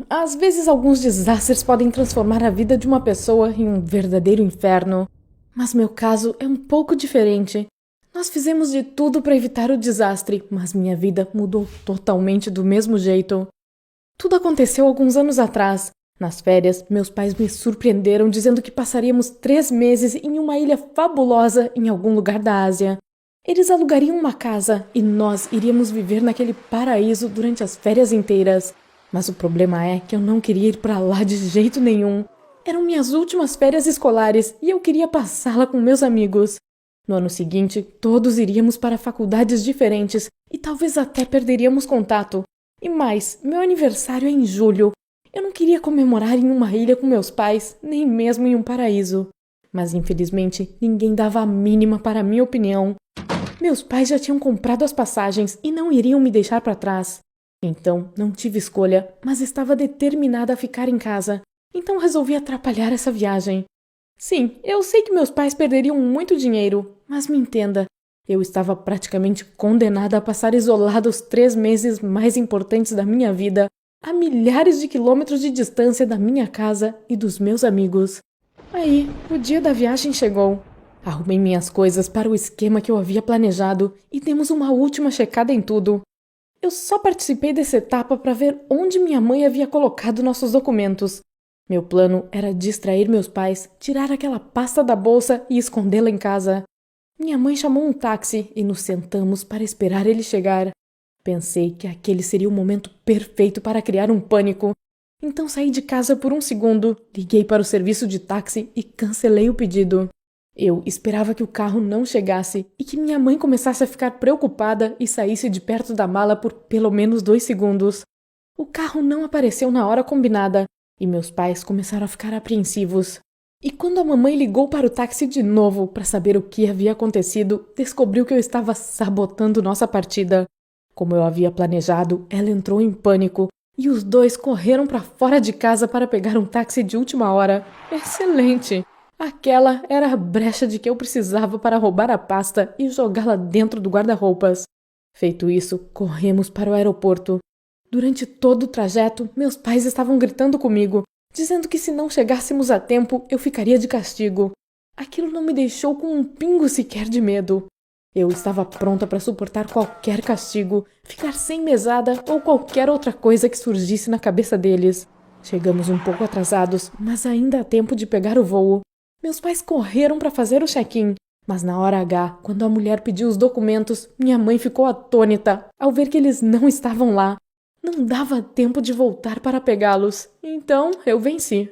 Às vezes alguns desastres podem transformar a vida de uma pessoa em um verdadeiro inferno. Mas meu caso é um pouco diferente. Nós fizemos de tudo para evitar o desastre, mas minha vida mudou totalmente do mesmo jeito. Tudo aconteceu alguns anos atrás. Nas férias, meus pais me surpreenderam dizendo que passaríamos 3 meses em uma ilha fabulosa em algum lugar da Ásia. Eles alugariam uma casa e nós iríamos viver naquele paraíso durante as férias inteiras. Mas o problema é que eu não queria ir para lá de jeito nenhum. Eram minhas últimas férias escolares e eu queria passá-la com meus amigos. No ano seguinte, todos iríamos para faculdades diferentes e talvez até perderíamos contato. E mais, meu aniversário é em julho. Eu não queria comemorar em uma ilha com meus pais, nem mesmo em um paraíso. Mas infelizmente, ninguém dava a mínima para a minha opinião. Meus pais já tinham comprado as passagens e não iriam me deixar para trás. Então, não tive escolha, mas estava determinada a ficar em casa. Então resolvi atrapalhar essa viagem. Sim, eu sei que meus pais perderiam muito dinheiro, mas me entenda. Eu estava praticamente condenada a passar isolada os 3 meses mais importantes da minha vida, a milhares de quilômetros de distância da minha casa e dos meus amigos. Aí, o dia da viagem chegou. Arrumei minhas coisas para o esquema que eu havia planejado e demos uma última checada em tudo. Eu só participei dessa etapa para ver onde minha mãe havia colocado nossos documentos. Meu plano era distrair meus pais, tirar aquela pasta da bolsa e escondê-la em casa. Minha mãe chamou um táxi e nos sentamos para esperar ele chegar. Pensei que aquele seria o momento perfeito para criar um pânico. Então saí de casa por um segundo, liguei para o serviço de táxi e cancelei o pedido. Eu esperava que o carro não chegasse e que minha mãe começasse a ficar preocupada e saísse de perto da mala por pelo menos 2 segundos. O carro não apareceu na hora combinada e meus pais começaram a ficar apreensivos. E quando a mamãe ligou para o táxi de novo para saber o que havia acontecido, descobriu que eu estava sabotando nossa partida. Como eu havia planejado, ela entrou em pânico e os dois correram para fora de casa para pegar um táxi de última hora. Excelente! Aquela era a brecha de que eu precisava para roubar a pasta e jogá-la dentro do guarda-roupas. Feito isso, corremos para o aeroporto. Durante todo o trajeto, meus pais estavam gritando comigo, dizendo que se não chegássemos a tempo, eu ficaria de castigo. Aquilo não me deixou com um pingo sequer de medo. Eu estava pronta para suportar qualquer castigo, ficar sem mesada ou qualquer outra coisa que surgisse na cabeça deles. Chegamos um pouco atrasados, mas ainda há tempo de pegar o voo. Meus pais correram para fazer o check-in, mas na hora H, quando a mulher pediu os documentos, minha mãe ficou atônita ao ver que eles não estavam lá. Não dava tempo de voltar para pegá-los, então eu venci.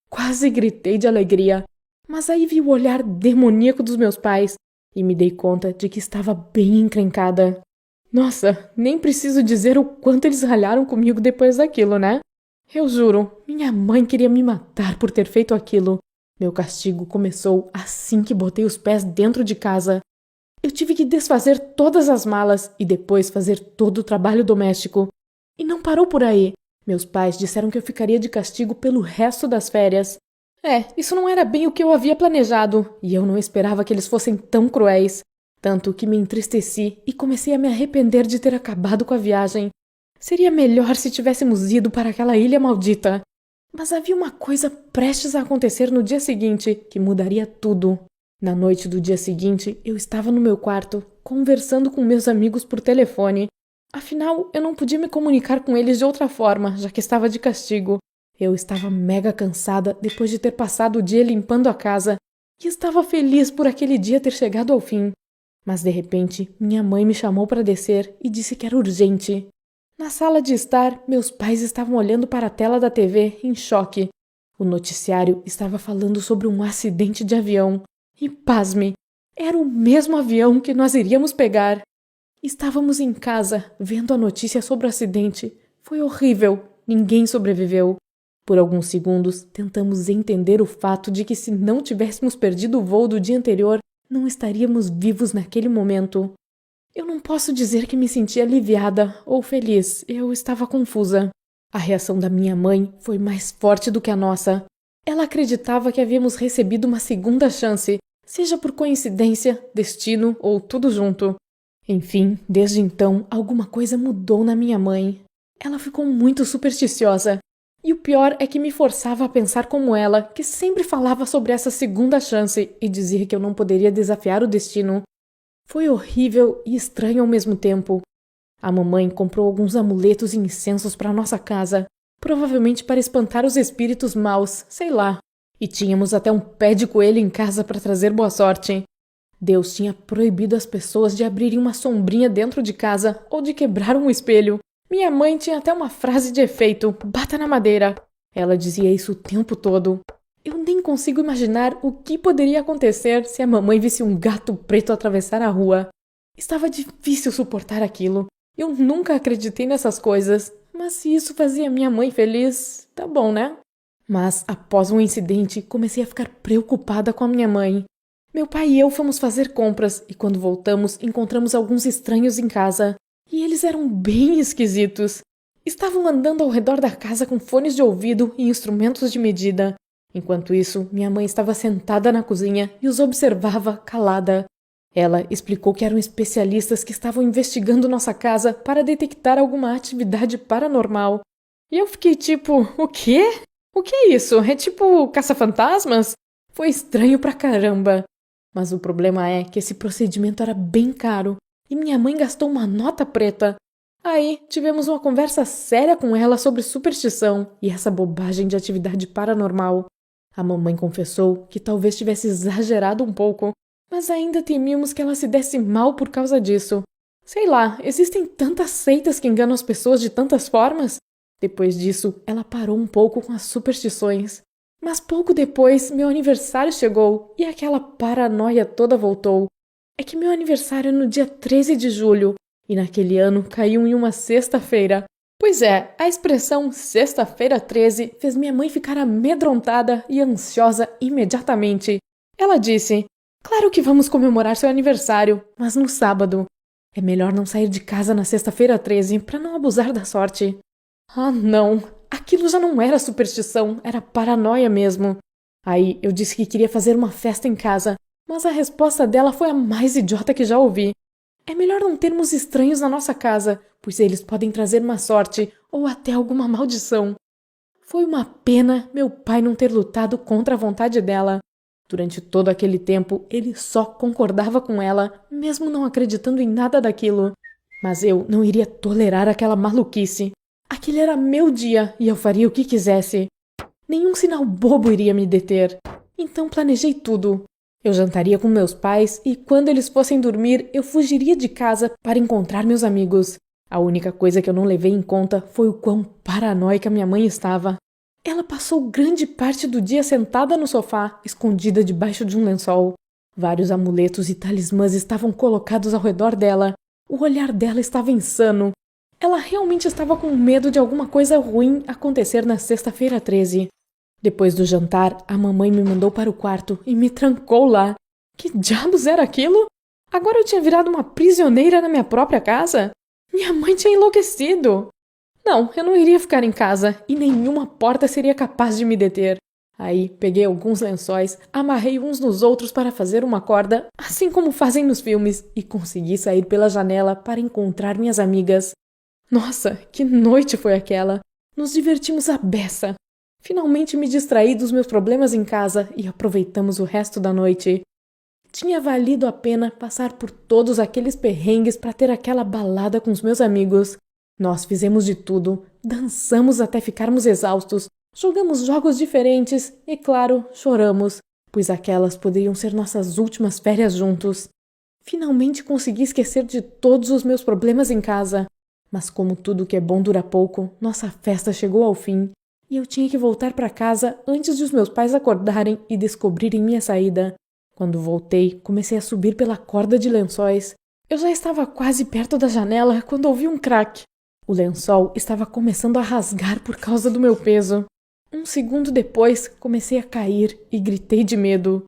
Quase gritei de alegria, mas aí vi o olhar demoníaco dos meus pais e me dei conta de que estava bem encrencada. Nossa, nem preciso dizer o quanto eles ralharam comigo depois daquilo, né? Eu juro, minha mãe queria me matar por ter feito aquilo. Meu castigo começou assim que botei os pés dentro de casa. Eu tive que desfazer todas as malas e depois fazer todo o trabalho doméstico. E não parou por aí. Meus pais disseram que eu ficaria de castigo pelo resto das férias. Isso não era bem o que eu havia planejado, e eu não esperava que eles fossem tão cruéis. Tanto que me entristeci e comecei a me arrepender de ter acabado com a viagem. Seria melhor se tivéssemos ido para aquela ilha maldita. Mas havia uma coisa prestes a acontecer no dia seguinte que mudaria tudo. Na noite do dia seguinte, eu estava no meu quarto, conversando com meus amigos por telefone. Afinal, eu não podia me comunicar com eles de outra forma, já que estava de castigo. Eu estava mega cansada depois de ter passado o dia limpando a casa e estava feliz por aquele dia ter chegado ao fim. Mas de repente, minha mãe me chamou para descer e disse que era urgente. Na sala de estar, meus pais estavam olhando para a tela da TV em choque. O noticiário estava falando sobre um acidente de avião. E pasme, era o mesmo avião que nós iríamos pegar. Estávamos em casa, vendo a notícia sobre o acidente. Foi horrível, ninguém sobreviveu. Por alguns segundos, tentamos entender o fato de que se não tivéssemos perdido o voo do dia anterior, não estaríamos vivos naquele momento. Eu não posso dizer que me senti aliviada ou feliz, eu estava confusa. A reação da minha mãe foi mais forte do que a nossa. Ela acreditava que havíamos recebido uma segunda chance, seja por coincidência, destino ou tudo junto. Enfim, desde então, alguma coisa mudou na minha mãe. Ela ficou muito supersticiosa. pior é que me forçava a pensar como ela, que sempre falava sobre essa segunda chance e dizia que eu não poderia desafiar o destino. Foi horrível e estranho ao mesmo tempo. A mamãe comprou alguns amuletos e incensos para nossa casa, provavelmente para espantar os espíritos maus, sei lá. E tínhamos até um pé de coelho em casa para trazer boa sorte. Deus tinha proibido as pessoas de abrirem uma sombrinha dentro de casa ou de quebrar um espelho. Minha mãe tinha até uma frase de efeito: bata na madeira. Ela dizia isso o tempo todo. Eu nem consigo imaginar o que poderia acontecer se a mamãe visse um gato preto atravessar a rua. Estava difícil suportar aquilo. Eu nunca acreditei nessas coisas, mas se isso fazia minha mãe feliz, tá bom, né? Mas, após um incidente, comecei a ficar preocupada com a minha mãe. Meu pai e eu fomos fazer compras e quando voltamos, encontramos alguns estranhos em casa. E eles eram bem esquisitos. Estavam andando ao redor da casa com fones de ouvido e instrumentos de medida. Enquanto isso, minha mãe estava sentada na cozinha e os observava calada. Ela explicou que eram especialistas que estavam investigando nossa casa para detectar alguma atividade paranormal. E eu fiquei tipo, o quê? O que é isso? É tipo caça-fantasmas? Foi estranho pra caramba. Mas o problema é que esse procedimento era bem caro e minha mãe gastou uma nota preta. Aí tivemos uma conversa séria com ela sobre superstição e essa bobagem de atividade paranormal. A mamãe confessou que talvez tivesse exagerado um pouco, mas ainda temíamos que ela se desse mal por causa disso. Sei lá, existem tantas seitas que enganam as pessoas de tantas formas. Depois disso, ela parou um pouco com as superstições. Mas pouco depois, meu aniversário chegou e aquela paranoia toda voltou. É que meu aniversário é no dia 13 de julho e naquele ano caiu em uma sexta-feira. Pois é, a expressão sexta-feira 13 fez minha mãe ficar amedrontada e ansiosa imediatamente. Ela disse: claro que vamos comemorar seu aniversário, mas no sábado. É melhor não sair de casa na sexta-feira 13 para não abusar da sorte. Ah, não! Aquilo já não era superstição, era paranoia mesmo. Aí eu disse que queria fazer uma festa em casa, mas a resposta dela foi a mais idiota que já ouvi. É melhor não termos estranhos na nossa casa, pois eles podem trazer má sorte ou até alguma maldição. Foi uma pena meu pai não ter lutado contra a vontade dela. Durante todo aquele tempo, ele só concordava com ela, mesmo não acreditando em nada daquilo. Mas eu não iria tolerar aquela maluquice. Aquele era meu dia e eu faria o que quisesse. Nenhum sinal bobo iria me deter. Então planejei tudo. Eu jantaria com meus pais e quando eles fossem dormir, eu fugiria de casa para encontrar meus amigos. A única coisa que eu não levei em conta foi o quão paranoica minha mãe estava. Ela passou grande parte do dia sentada no sofá, escondida debaixo de um lençol. Vários amuletos e talismãs estavam colocados ao redor dela. O olhar dela estava insano. Ela realmente estava com medo de alguma coisa ruim acontecer na sexta-feira 13. Depois do jantar, a mamãe me mandou para o quarto e me trancou lá. Que diabos era aquilo? Agora eu tinha virado uma prisioneira na minha própria casa? Minha mãe tinha enlouquecido. Não, eu não iria ficar em casa e nenhuma porta seria capaz de me deter. Aí peguei alguns lençóis, amarrei uns nos outros para fazer uma corda, assim como fazem nos filmes, e consegui sair pela janela para encontrar minhas amigas. Nossa, que noite foi aquela! Nos divertimos à beça. Finalmente me distraí dos meus problemas em casa e aproveitamos o resto da noite. Tinha valido a pena passar por todos aqueles perrengues para ter aquela balada com os meus amigos. Nós fizemos de tudo, dançamos até ficarmos exaustos, jogamos jogos diferentes e, claro, choramos, pois aquelas poderiam ser nossas últimas férias juntos. Finalmente consegui esquecer de todos os meus problemas em casa. Mas como tudo que é bom dura pouco, nossa festa chegou ao fim e eu tinha que voltar para casa antes de os meus pais acordarem e descobrirem minha saída. Quando voltei, comecei a subir pela corda de lençóis. Eu já estava quase perto da janela quando ouvi um craque. O lençol estava começando a rasgar por causa do meu peso. Um segundo depois, comecei a cair e gritei de medo.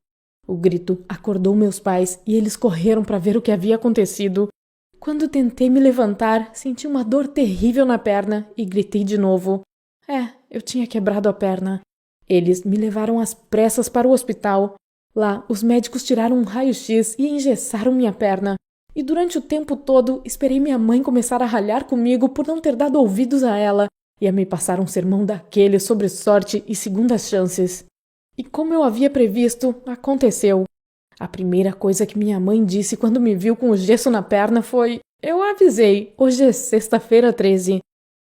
O grito acordou meus pais e eles correram para ver o que havia acontecido. Quando tentei me levantar, senti uma dor terrível na perna e gritei de novo. Eu tinha quebrado a perna. Eles me levaram às pressas para o hospital. Lá, os médicos tiraram um raio-x e engessaram minha perna. E durante o tempo todo, esperei minha mãe começar a ralhar comigo por não ter dado ouvidos a ela, Ia me passar um sermão daquele sobre sorte e segundas chances. E como eu havia previsto, aconteceu. A primeira coisa que minha mãe disse quando me viu com o gesso na perna foi: "Eu avisei, hoje é sexta-feira 13.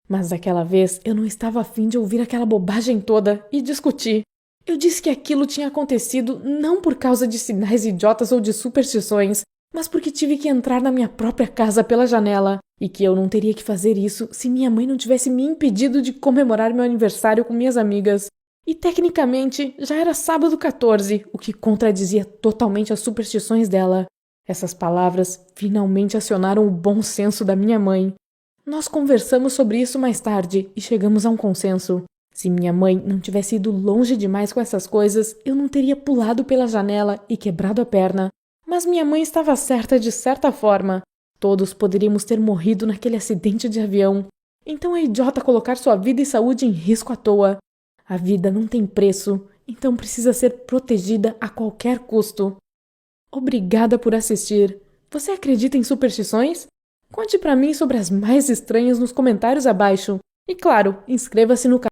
Mas daquela vez eu não estava afim de ouvir aquela bobagem toda e discutir. Eu disse que aquilo tinha acontecido não por causa de sinais idiotas ou de superstições, mas porque tive que entrar na minha própria casa pela janela, e que eu não teria que fazer isso se minha mãe não tivesse me impedido de comemorar meu aniversário com minhas amigas. E tecnicamente já era sábado 14, o que contradizia totalmente as superstições dela. Essas palavras finalmente acionaram o bom senso da minha mãe. Nós conversamos sobre isso mais tarde e chegamos a um consenso. Se minha mãe não tivesse ido longe demais com essas coisas, eu não teria pulado pela janela e quebrado a perna. Mas minha mãe estava certa de certa forma. Todos poderíamos ter morrido naquele acidente de avião. Então é idiota colocar sua vida e saúde em risco à toa. A vida não tem preço, então precisa ser protegida a qualquer custo. Obrigada por assistir. Você acredita em superstições? Conte pra mim sobre as mais estranhas nos comentários abaixo. E claro, inscreva-se no canal.